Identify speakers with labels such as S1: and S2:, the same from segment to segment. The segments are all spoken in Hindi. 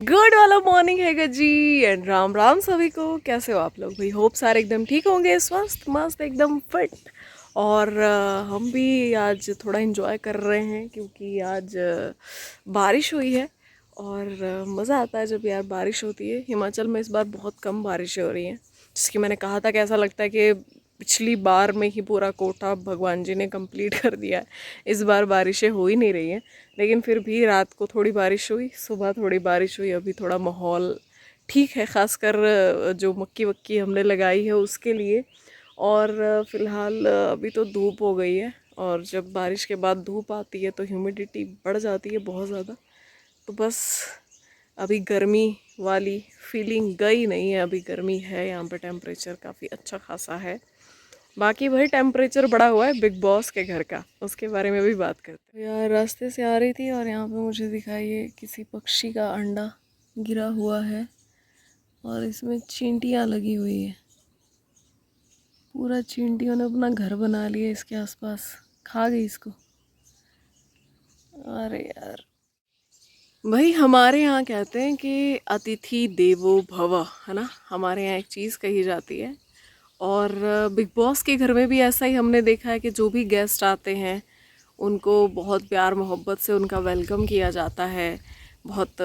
S1: गुड वाला मॉर्निंग है जी। एंड राम राम सभी को। कैसे हो आप लोग भाई? होप सारे एकदम ठीक होंगे, स्वस्थ मस्त एकदम फिट। और हम भी आज थोड़ा इन्जॉय कर रहे हैं क्योंकि आज बारिश हुई है। और मज़ा आता है जब यार बारिश होती है। हिमाचल में इस बार बहुत कम बारिशें हो रही हैं, जिसकी मैंने कहा था कि ऐसा लगता है कि पिछली बार में ही पूरा कोटा भगवान जी ने कंप्लीट कर दिया है। इस बार बारिशें हो ही नहीं रही हैं, लेकिन फिर भी रात को थोड़ी बारिश हुई, सुबह थोड़ी बारिश हुई। अभी थोड़ा माहौल ठीक है, ख़ासकर जो मक्की वक्की हमने लगाई है उसके लिए। और फ़िलहाल अभी तो धूप हो गई है, और जब बारिश के बाद धूप आती है तो ह्यूमिडिटी बढ़ जाती है बहुत ज़्यादा। तो बस अभी गर्मी वाली फीलिंग गई नहीं है, अभी गर्मी है यहाँ पे। टेम्परेचर काफ़ी अच्छा खासा है। बाकी वही टेम्परेचर बढ़ा हुआ है बिग बॉस के घर का, उसके बारे में भी बात करते हैं। यार रास्ते से आ रही थी और यहाँ पे मुझे दिखाई ये किसी पक्षी का अंडा गिरा हुआ है, और इसमें चींटियाँ लगी हुई है। पूरा चींटियों ने अपना घर बना लिया इसके आसपास, खा गई इसको। अरे यार भाई, हमारे यहाँ कहते हैं कि अतिथि देवो भव, है ना। हमारे यहाँ एक चीज़ कही जाती है, और बिग बॉस के घर में भी ऐसा ही हमने देखा है कि जो भी गेस्ट आते हैं उनको बहुत प्यार मोहब्बत से उनका वेलकम किया जाता है। बहुत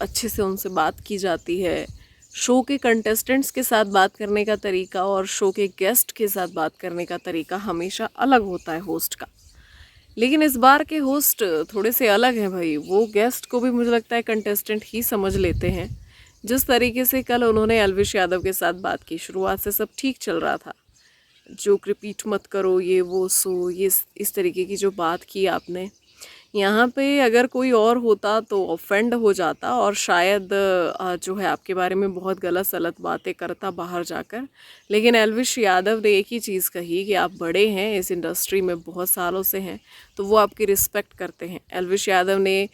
S1: अच्छे से उनसे बात की जाती है। शो के कंटेस्टेंट्स के साथ बात करने का तरीका और शो के गेस्ट के साथ बात करने का तरीका हमेशा अलग होता है होस्ट का। लेकिन इस बार के होस्ट थोड़े से अलग हैं भाई। वो गेस्ट को भी मुझे लगता है कंटेस्टेंट ही समझ लेते हैं। जिस तरीके से कल उन्होंने एल्विश यादव के साथ बात की, शुरुआत से सब ठीक चल रहा था। जोक रिपीट मत करो, ये वो सो ये इस तरीके की जो बात की आपने, यहाँ पे अगर कोई और होता तो ऑफेंड हो जाता, और शायद जो है आपके बारे में बहुत गलत सलत बातें करता बाहर जाकर। लेकिन एल्विश यादव ने एक ही चीज़ कही कि आप बड़े हैं, इस इंडस्ट्री में बहुत सालों से हैं, तो वो आपकी रिस्पेक्ट करते हैं। एल्विश यादव ने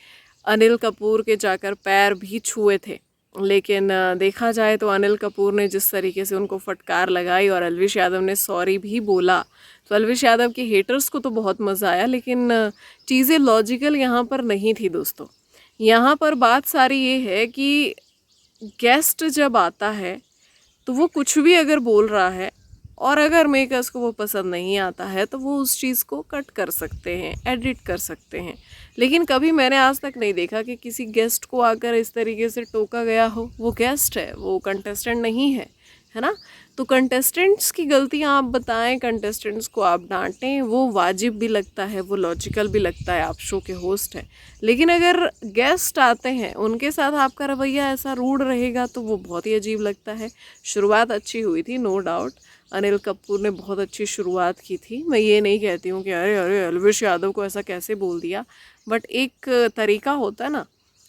S1: अनिल कपूर के जाकर पैर भी छुए थे, लेकिन देखा जाए तो अनिल कपूर ने जिस तरीके से उनको फटकार लगाई और एल्विश यादव ने सॉरी भी बोला, तो एल्विश यादव के हेटर्स को तो बहुत मज़ा आया। लेकिन चीज़ें लॉजिकल यहाँ पर नहीं थी दोस्तों। यहाँ पर बात सारी ये है कि गेस्ट जब आता है तो वो कुछ भी अगर बोल रहा है, और अगर मेकर्स को वो पसंद नहीं आता है तो वो उस चीज़ को कट कर सकते हैं, एडिट कर सकते हैं। लेकिन कभी मैंने आज तक नहीं देखा कि किसी गेस्ट को आकर इस तरीके से टोका गया हो। वो गेस्ट है, वो कंटेस्टेंट नहीं है ना। तो कंटेस्टेंट्स की गलतियां आप बताएं, कंटेस्टेंट्स को आप डांटें, वो वाजिब भी लगता है, वो लॉजिकल भी लगता है, आप शो के होस्ट हैं। लेकिन अगर गेस्ट आते हैं उनके साथ आपका रवैया ऐसा रूड रहेगा तो वो बहुत ही अजीब लगता है। शुरुआत अच्छी हुई थी, नो डाउट। अनिल कपूर ने बहुत अच्छी शुरुआत की थी। मैं ये नहीं कहती हूँ कि अरे अरे एल्विश यादव को ऐसा कैसे बोल दिया, बट एक तरीका होता है ना।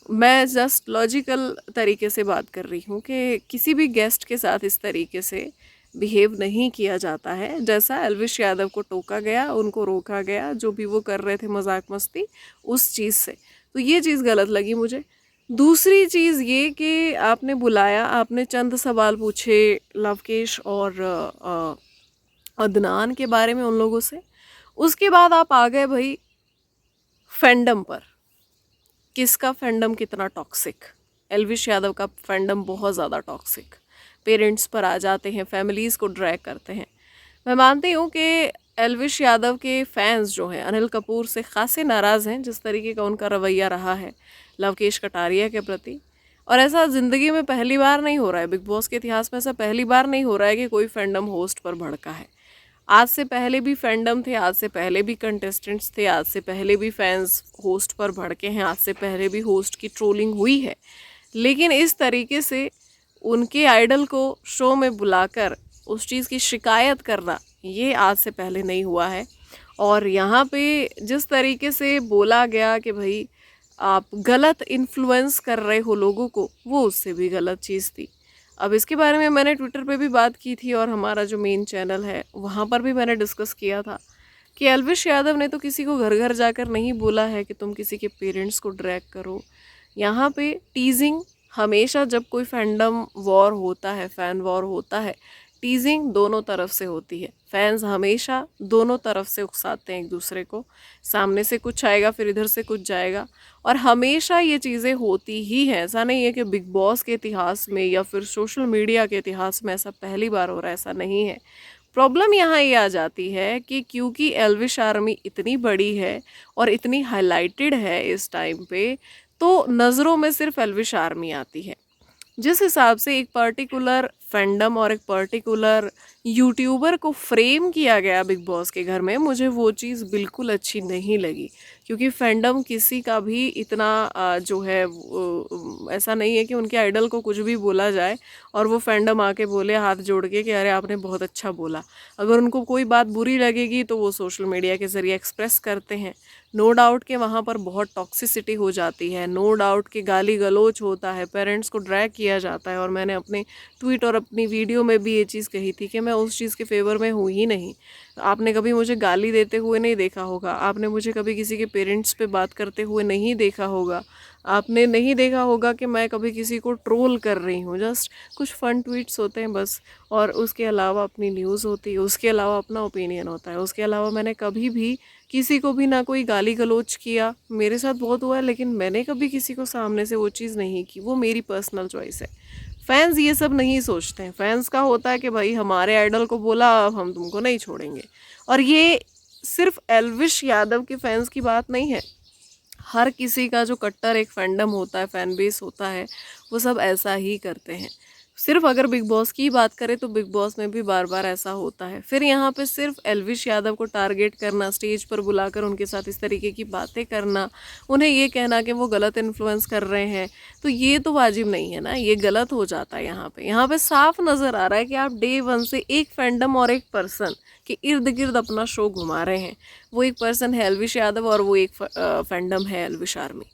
S1: मैं जस्ट लॉजिकल तरीके से बात कर रही हूँ कि किसी भी गेस्ट के साथ इस तरीके से बिहेव नहीं किया जाता है जैसा एल्विश यादव को टोका गया, उनको रोका गया, जो भी वो कर रहे थे मजाक मस्ती उस चीज़ से। तो ये चीज़ गलत लगी मुझे। दूसरी चीज़ ये कि आपने बुलाया, आपने चंद सवाल पूछे लवकेश और अदनान के बारे में उन लोगों से। उसके बाद आप आ गए भाई फैंडम पर। किसका फैंडम कितना टॉक्सिक? एल्विश यादव का फैंडम बहुत ज़्यादा टॉक्सिक। पेरेंट्स पर आ जाते हैं, फैमिलीज़ को ड्रैग करते हैं। मैं मानती हूँ कि एल्विश यादव के फैंस जो हैं अनिल कपूर से खासे नाराज़ हैं, जिस तरीके का उनका रवैया रहा है लवकेश कटारिया के प्रति। और ऐसा ज़िंदगी में पहली बार नहीं हो रहा है, बिग बॉस के इतिहास में ऐसा पहली बार नहीं हो रहा है कि कोई फैंडम होस्ट पर भड़का है। आज से पहले भी फैंडम थे, आज से पहले भी कंटेस्टेंट्स थे, आज से पहले भी फैंस होस्ट पर भड़के हैं, आज से पहले भी होस्ट की ट्रोलिंग हुई है। लेकिन इस तरीके से उनके आइडल को शो में बुलाकर उस चीज़ की शिकायत करना, ये आज से पहले नहीं हुआ है। और यहाँ पे जिस तरीके से बोला गया कि भाई आप गलत इन्फ्लुएंस कर रहे हो लोगों को, वो उससे भी गलत चीज़ थी। अब इसके बारे में मैंने ट्विटर पे भी बात की थी, और हमारा जो मेन चैनल है वहाँ पर भी मैंने डिस्कस किया था कि एल्विश यादव ने तो किसी को घर घर जाकर नहीं बोला है कि तुम किसी के पेरेंट्स को ड्रैग करो। यहाँ पे टीजिंग हमेशा, जब कोई फैंडम वॉर होता है, फ़ैन वॉर होता है, टीजिंग दोनों तरफ से होती है। फैंस हमेशा दोनों तरफ से उकसाते हैं एक दूसरे को, सामने से कुछ आएगा फिर इधर से कुछ जाएगा, और हमेशा ये चीज़ें होती ही हैं। ऐसा नहीं है कि बिग बॉस के इतिहास में या फिर सोशल मीडिया के इतिहास में ऐसा पहली बार हो रहा है, ऐसा नहीं है। प्रॉब्लम यहाँ ये आ जाती है कि क्योंकि एल्विश आर्मी इतनी बड़ी है और इतनी हाईलाइटेड है इस टाइम पे, तो नज़रों में सिर्फ एल्विश आर्मी आती है। जिस हिसाब से एक पर्टिकुलर फैंडम और एक पर्टिकुलर यूट्यूबर को फ्रेम किया गया बिग बॉस के घर में, मुझे वो चीज़ बिल्कुल अच्छी नहीं लगी। क्योंकि फैंडम किसी का भी इतना जो है ऐसा नहीं है कि उनके आइडल को कुछ भी बोला जाए और वो फैंडम आके बोले हाथ जोड़ के कि अरे आपने बहुत अच्छा बोला। अगर उनको कोई बात बुरी लगेगी तो वो सोशल मीडिया के ज़रिए एक्सप्रेस करते हैं। नो डाउट कि वहाँ पर बहुत टॉक्सिसिटी हो जाती है, नो डाउट कि गाली गलौज होता है, पेरेंट्स को ड्रैग किया जाता है। और मैंने अपने ट्वीट और अपनी वीडियो में भी ये चीज़ कही थी कि मैं उस चीज़ के फेवर में हूँ ही नहीं। आपने कभी मुझे गाली देते हुए नहीं देखा होगा, आपने मुझे कभी किसी के पेरेंट्स पे बात करते हुए नहीं देखा होगा, आपने नहीं देखा होगा कि मैं कभी किसी को ट्रोल कर रही हूँ। जस्ट कुछ फन ट्वीट्स होते हैं बस, और उसके अलावा अपनी न्यूज़ होती है, उसके अलावा अपना ओपिनियन होता है। उसके अलावा मैंने कभी भी किसी को भी ना कोई गाली गलौज किया। मेरे साथ बहुत हुआ है लेकिन मैंने कभी किसी को सामने से वो चीज़ नहीं की, वो मेरी पर्सनल चॉइस है। फैंस ये सब नहीं सोचते हैं। फैंस का होता है कि भाई हमारे आइडल को बोला अब हम तुमको नहीं छोड़ेंगे। और ये सिर्फ एल्विश यादव के फैंस की बात नहीं है, हर किसी का जो कट्टर एक फैंडम होता है, फैन बेस होता है, वो सब ऐसा ही करते हैं। सिर्फ अगर बिग बॉस की बात करें तो बिग बॉस में भी बार बार ऐसा होता है। फिर यहाँ पे सिर्फ एल्विश यादव को टारगेट करना, स्टेज पर बुलाकर उनके साथ इस तरीके की बातें करना, उन्हें ये कहना कि वो गलत इन्फ्लुएंस कर रहे हैं, तो ये तो वाजिब नहीं है ना, ये गलत हो जाता है। यहाँ पे साफ नज़र आ रहा है कि आप डे वन से एक फैंडम और एक पर्सन के इर्द गिर्द अपना शो घुमा रहे हैं। वो एक पर्सन है एल्विश यादव और वो एक फैंडम है एल्विश आर्मी।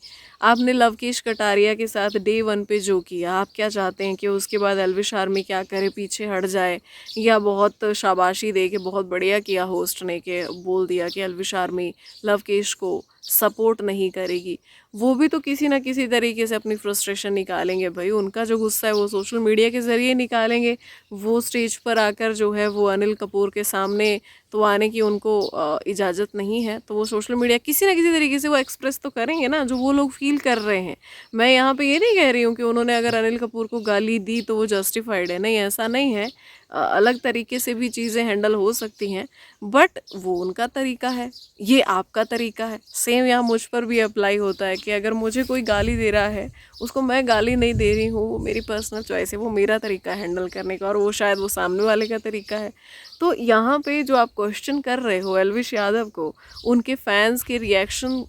S1: आपने लवकेश कटारिया के साथ डे वन पे जो किया, आप क्या चाहते हैं कि उसके बाद एल्विश आर्मी क्या करे, पीछे हट जाए, या बहुत शाबाशी दे के बहुत बढ़िया किया होस्ट ने के बोल दिया कि एल्विश आर्मी लवकेश को सपोर्ट नहीं करेगी। वो भी तो किसी ना किसी तरीके से अपनी फ्रस्ट्रेशन निकालेंगे भाई, उनका जो गुस्सा है वो सोशल मीडिया के ज़रिए निकालेंगे। वो स्टेज पर आकर जो है वो अनिल कपूर के सामने तो आने की उनको इजाज़त नहीं है, तो वो सोशल मीडिया किसी ना किसी तरीके से वो एक्सप्रेस तो करेंगे ना जो वो लोग फील कर रहे हैं। मैं यहाँ पे ये नहीं कह रही हूँ कि उन्होंने अगर अनिल कपूर को गाली दी तो वो जस्टिफाइड है, नहीं ऐसा नहीं है। अलग तरीके से भी चीज़ें हैंडल हो सकती हैं, बट वो उनका तरीका है, ये आपका तरीका है। सेम यहाँ मुझ पर भी अप्लाई होता है कि अगर मुझे कोई गाली दे रहा है, उसको मैं गाली नहीं दे रही हूँ, वो मेरी पर्सनल चॉइस है, वो मेरा तरीका है हैंडल करने का और वो शायद वो सामने वाले का तरीका है। तो यहाँ पे जो आप क्वेश्चन कर रहे हो एल्विश यादव को उनके फैंस के रिएक्शन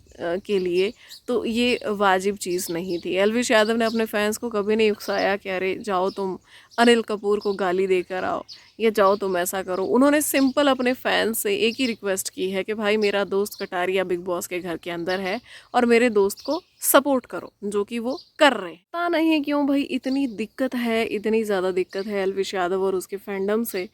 S1: के लिए, तो ये वाजिब चीज़ नहीं थी। एल्विश यादव ने अपने फैंस को कभी नहीं उकसाया कि अरे जाओ तुम अनिल कपूर को गाली देकर आओ, या जाओ तुम ऐसा करो। उन्होंने सिंपल अपने फैंस से एक ही रिक्वेस्ट की है कि भाई मेरा दोस्त कटारिया बिग बॉस के घर के अंदर है और मेरे दोस्त को सपोर्ट करो, जो कि वो कर रहे हैं। पता नहीं है क्यों भाई इतनी दिक्कत है, इतनी ज़्यादा दिक्कत है एल्विश यादव और उसके फैंडम से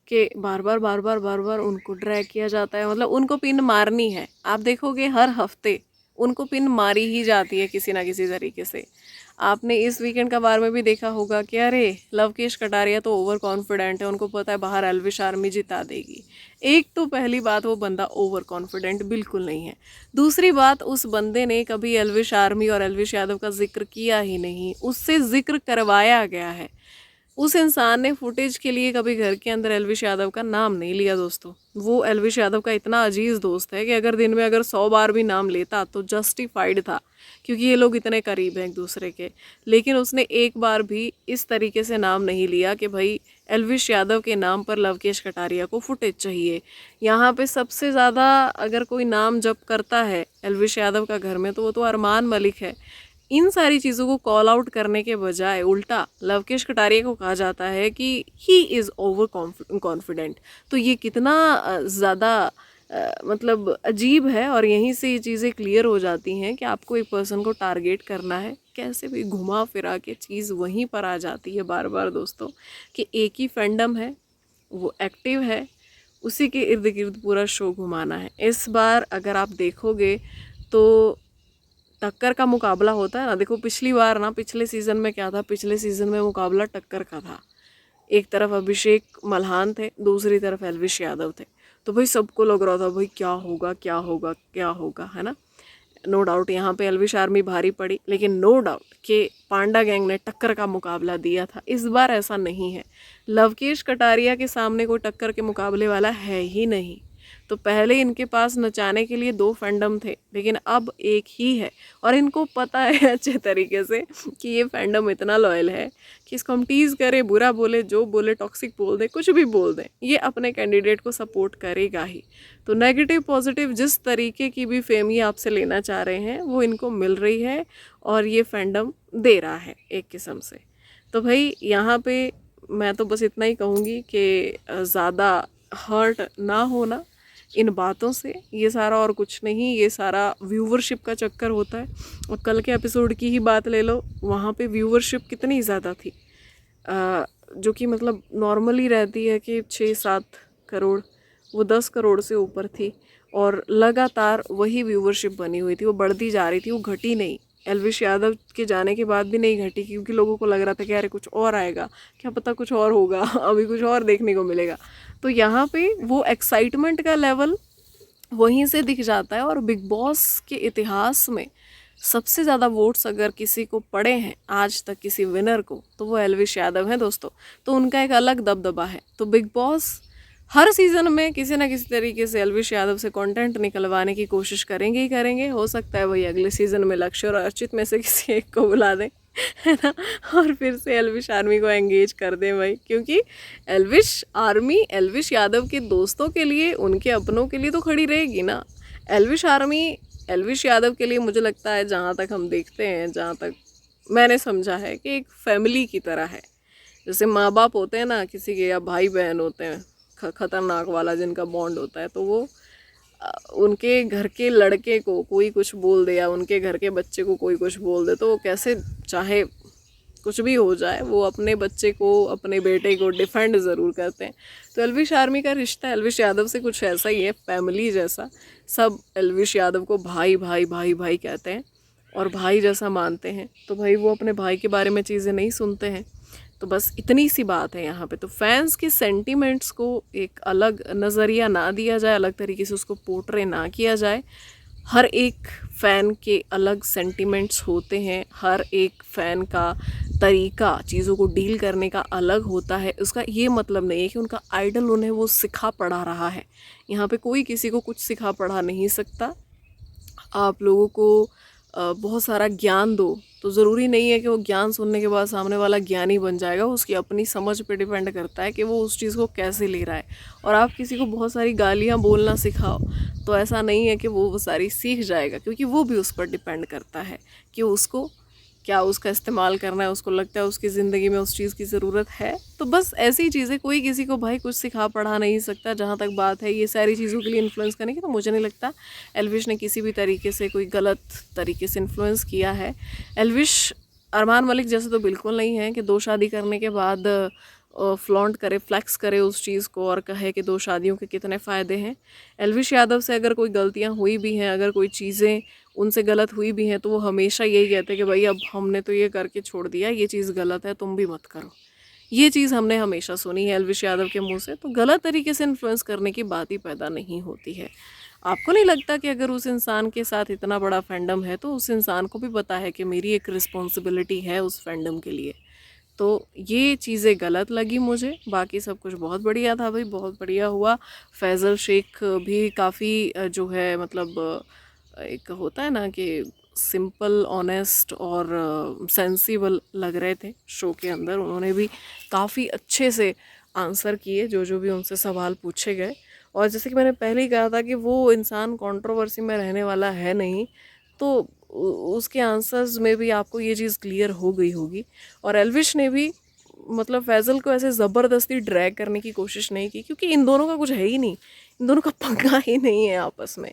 S1: कि बार बार उनको ड्रैग किया जाता है। मतलब उनको पिन मारनी है, आप देखोगे हर हफ्ते उनको पिन मारी ही जाती है किसी ना किसी तरीके से। आपने इस वीकेंड का बार में भी देखा होगा कि अरे लवकेश कटारिया तो ओवर कॉन्फिडेंट है, उनको पता है बाहर एल्विश आर्मी जिता देगी। एक तो पहली बात, वो बंदा ओवर कॉन्फिडेंट बिल्कुल नहीं है। दूसरी बात, उस बंदे ने कभी एल्विश आर्मी और एल्विश यादव का जिक्र किया ही नहीं, उससे जिक्र करवाया गया है। उस इंसान ने फुटेज के लिए कभी घर के अंदर एल्विश यादव का नाम नहीं लिया दोस्तों। वो एल्विश यादव का इतना अजीज दोस्त है कि अगर दिन में अगर 100 बार भी नाम लेता तो जस्टिफाइड था, क्योंकि ये लोग इतने करीब हैं एक दूसरे के। लेकिन उसने एक बार भी इस तरीके से नाम नहीं लिया कि भाई एल्विश यादव के नाम पर लवकेश कटारिया को फुटेज चाहिए। यहाँ पे सबसे ज़्यादा अगर कोई नाम जप करता है एल्विश यादव का घर में तो वो तो अरमान मलिक है। इन सारी चीज़ों को कॉल आउट करने के बजाय उल्टा लवकेश कटारिया को कहा जाता है कि ही इज़ ओवर कॉन्फिडेंट। तो ये कितना ज़्यादा मतलब अजीब है। और यहीं से ये चीज़ें क्लियर हो जाती हैं कि आपको एक पर्सन को टारगेट करना है, कैसे भी घुमा फिरा के चीज़ वहीं पर आ जाती है बार बार दोस्तों, कि एक ही फैंडम है, वो एक्टिव है, उसी के इर्द गिर्द पूरा शो घुमाना है। इस बार अगर आप देखोगे तो टक्कर का मुकाबला होता है ना। देखो पिछली बार ना, पिछले सीज़न में क्या था, पिछले सीज़न में मुकाबला टक्कर का था। एक तरफ अभिषेक मल्हान थे, दूसरी तरफ एल्विश यादव थे। तो भाई सबको लग रहा था भाई क्या होगा क्या होगा क्या होगा, है ना। नो डाउट यहाँ पे एल्विश आर्मी भारी पड़ी, लेकिन नो डाउट कि पांडा गैंग ने टक्कर का मुकाबला दिया था। इस बार ऐसा नहीं है, लवकेश कटारिया के सामने कोई टक्कर के मुकाबले वाला है ही नहीं। तो पहले इनके पास नचाने के लिए 2 फैंडम थे, लेकिन अब एक ही है। और इनको पता है अच्छे तरीके से कि ये फैंडम इतना लॉयल है कि इसको हम टीज़ करें, बुरा बोले, जो बोले, टॉक्सिक बोल दे, कुछ भी बोल दें, ये अपने कैंडिडेट को सपोर्ट करेगा ही। तो नेगेटिव पॉजिटिव जिस तरीके की भी फेम ये आपसे लेना चाह रहे हैं वो इनको मिल रही है, और ये फैंडम दे रहा है एक किस्म से। तो भाई यहाँ पे मैं तो बस इतना ही कहूँगी कि ज़्यादा हर्ट ना होना इन बातों से, ये सारा और कुछ नहीं, ये सारा व्यूवरशिप का चक्कर होता है। और कल के एपिसोड की ही बात ले लो, वहाँ पे व्यूवरशिप कितनी ज़्यादा थी, जो कि मतलब नॉर्मली रहती है कि 6-7 करोड़, वो 10 करोड़ से ऊपर थी। और लगातार वही व्यूवरशिप बनी हुई थी, वो बढ़ती जा रही थी, वो घटी नहीं। एल्विश यादव के जाने के बाद भी नहीं घटी, क्योंकि लोगों को लग रहा था कि अरे कुछ और आएगा, क्या पता कुछ और होगा, अभी कुछ और देखने को मिलेगा। तो यहाँ पे वो एक्साइटमेंट का लेवल वहीं से दिख जाता है। और बिग बॉस के इतिहास में सबसे ज़्यादा वोट्स अगर किसी को पड़े हैं आज तक किसी विनर को, तो वो एल्विश यादव हैं दोस्तों। तो उनका एक अलग दबदबा है। तो बिग बॉस हर सीज़न में किसी ना किसी तरीके से एल्विश यादव से कंटेंट निकलवाने की कोशिश करेंगे ही करेंगे। हो सकता है वही अगले सीज़न में लक्ष्य और अर्चित में से किसी एक को बुला दें, है ना, और फिर से एल्विश आर्मी को एंगेज कर दें भाई। क्योंकि एल्विश आर्मी एल्विश यादव के दोस्तों के लिए, उनके अपनों के लिए तो खड़ी रहेगी ना। एल्विश आर्मी एल्विश यादव के लिए मुझे लगता है, जहाँ तक हम देखते हैं, जहाँ तक मैंने समझा है, कि एक फैमिली की तरह है। जैसे माँ बाप होते हैं ना किसी के, या भाई बहन होते हैं, खतरनाक वाला जिनका बॉन्ड होता है, तो वो उनके घर के लड़के को कोई कुछ बोल दे, या उनके घर के बच्चे को कोई कुछ बोल दे, तो वो कैसे, चाहे कुछ भी हो जाए, वो अपने बच्चे को, अपने बेटे को डिफेंड ज़रूर करते हैं। तो एल्विश आर्मी का रिश्ता एल्विश यादव से कुछ ऐसा ही है, फैमिली जैसा। सब एल्विश यादव को भाई भाई भाई भाई कहते हैं और भाई जैसा मानते हैं। तो भाई वो अपने भाई के बारे में चीज़ें नहीं सुनते हैं। तो बस इतनी सी बात है यहाँ पे। तो फैंस के सेंटिमेंट्स को एक अलग नज़रिया ना दिया जाए, अलग तरीके से उसको पोर्ट्रे ना किया जाए। हर एक फ़ैन के अलग सेंटिमेंट्स होते हैं, हर एक फ़ैन का तरीका चीज़ों को डील करने का अलग होता है। उसका ये मतलब नहीं है कि उनका आइडल उन्हें वो सिखा पढ़ा रहा है। यहाँ पे कोई किसी को कुछ सिखा पढ़ा नहीं सकता। आप लोगों को बहुत सारा ज्ञान दो, तो ज़रूरी नहीं है कि वो ज्ञान सुनने के बाद सामने वाला ज्ञानी बन जाएगा। उसकी अपनी समझ पे डिपेंड करता है कि वो उस चीज़ को कैसे ले रहा है। और आप किसी को बहुत सारी गालियाँ बोलना सिखाओ, तो ऐसा नहीं है कि वो सारी सीख जाएगा, क्योंकि वो भी उस पर डिपेंड करता है कि उसको क्या उसका इस्तेमाल करना है। उसको लगता है उसकी ज़िंदगी में उस चीज़ की ज़रूरत है। तो बस ऐसी चीज़ें, कोई किसी को भाई कुछ सिखा पढ़ा नहीं सकता। जहाँ तक बात है ये सारी चीज़ों के लिए इन्फ्लुएंस करने की, तो मुझे नहीं लगता एल्विश ने किसी भी तरीके से कोई गलत तरीके से इन्फ्लुएंस किया है। एल्विश अरमान मलिक जैसे तो बिल्कुल नहीं है कि 2 शादी करने के बाद फ्लॉन्ट करे, फ्लैक्स करे उस चीज़ को और कहे कि 2 शादियों के कितने फ़ायदे हैं। एल्विश यादव से अगर कोई गलतियाँ हुई भी हैं, अगर कोई चीज़ें उनसे गलत हुई भी हैं, तो वो हमेशा यही कहते हैं कि भाई अब हमने तो ये करके छोड़ दिया, ये चीज़ गलत है, तुम भी मत करो। ये चीज़ हमने हमेशा सुनी है एल्विश यादव के मुंह से। तो गलत तरीके से इन्फ्लुएंस करने की बात ही पैदा नहीं होती है। आपको नहीं लगता कि अगर उस इंसान के साथ इतना बड़ा फैंडम है, तो उस इंसान को भी पता है कि मेरी एक रिस्पॉन्सिबिलिटी है उस फैंडम के लिए। तो ये चीज़ें गलत लगी मुझे। बाकी सब कुछ बहुत बढ़िया था भाई, बहुत बढ़िया हुआ। फैज़ल शेख भी काफ़ी जो है मतलब एक होता है ना कि सिंपल, ऑनेस्ट और सेंसिबल लग रहे थे शो के अंदर। उन्होंने भी काफ़ी अच्छे से आंसर किए जो जो भी उनसे सवाल पूछे गए। और जैसे कि मैंने पहले ही कहा था कि वो इंसान कंट्रोवर्सी में रहने वाला है नहीं, तो उसके आंसर्स में भी आपको ये चीज़ क्लियर हो गई होगी। और एल्विश ने भी मतलब फैज़ल को ऐसे ज़बरदस्ती ड्रैग करने की कोशिश नहीं की, क्योंकि इन दोनों का कुछ है ही नहीं, इन दोनों का पंगा ही नहीं है आपस में।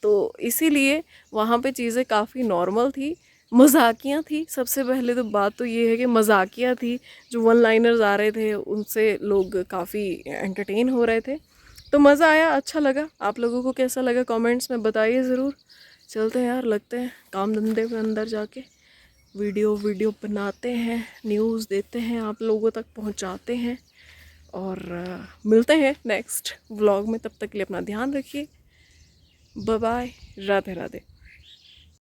S1: तो इसीलिए वहाँ पे चीज़ें काफ़ी नॉर्मल थी, मजाकिया थी। सबसे पहले तो बात तो ये है कि मजाकिया थी। जो वन लाइनर्स आ रहे थे उनसे लोग काफ़ी एंटरटेन हो रहे थे। तो मज़ा आया, अच्छा लगा। आप लोगों को कैसा लगा कमेंट्स में बताइए ज़रूर। चलते हैं यार, लगते हैं काम धंधे में, अंदर जाके वीडियो बनाते हैं, न्यूज़ देते हैं, आप लोगों तक पहुंचाते हैं। और मिलते हैं नेक्स्ट व्लॉग में। तब तक के लिए अपना ध्यान रखिए। Bye bye, Radhe Radhe.